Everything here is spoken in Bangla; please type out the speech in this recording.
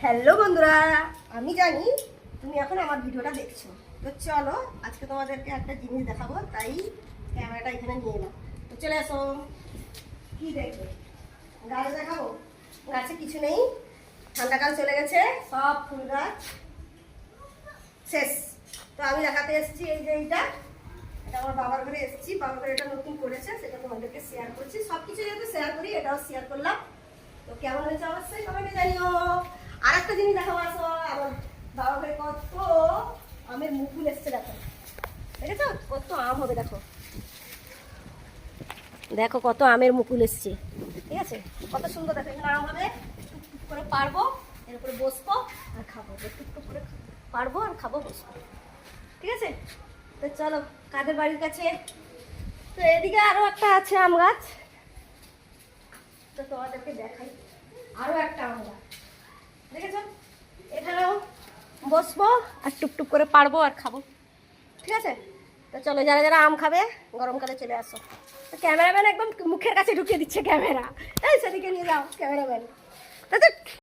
হ্যালো বন্ধুরা, আমি জানি তুমি এখন আমার ভিডিওটা দেখছো, তো চলো আজকে তোমাদেরকে একটা জিনিস দেখাবো, তাই ক্যামেরাটা এখানে নিয়ে এলাম। তো চলে আসো। কি দেখবে? গাছ দেখাবো। গাছে কিছু নেই, ঠান্ডাকাল চলে গেছে, সব ফুল গাছ শেষ। তো আমি দেখাতে এসেছি এই যে এটা আমার বাবার ঘরে এসেছি। বাবার ঘরে এটা নতুন করেছে, সেটা তোমাদেরকে শেয়ার করছি। সব কিছু যেহেতু শেয়ার করি, এটাও শেয়ার করলাম। তো কেমন হয়েছে অবশ্যই কমেন্টে জানিও। আর একটা জিনিস দেখাবো, আসো। আমার বাবা ঘরে কত আমের মুকুল এসছে, দেখো। দেখেছো কত আম হবে? দেখো দেখো কত আমের মুকুল এসছে, ঠিক আছে? কত সুন্দর। দেখো এখানে আম হবে, টুকটুক করে পারবো, এর উপরে বসবো আর খাবো। টুকটুক করে পারবো আর খাবো, বসবো, ঠিক আছে? তো চলো কাদের বাড়ির কাছে। তো এদিকে আরো একটা আছে আম গাছ, তো তোমাদেরকে দেখাই। আরো একটা আম গাছ দেখেছো? এখানেও বসবো আর টুকটুক করে পারবো আর খাবো, ঠিক আছে? তো চলো, যারা যারা আম খাবে গরমকালে চলে আসো। তো ক্যামেরাম্যান একদম মুখের কাছে ঢুকিয়ে দিচ্ছে ক্যামেরা। এই সেদিকে নিয়ে যাও ক্যামেরাম্যান।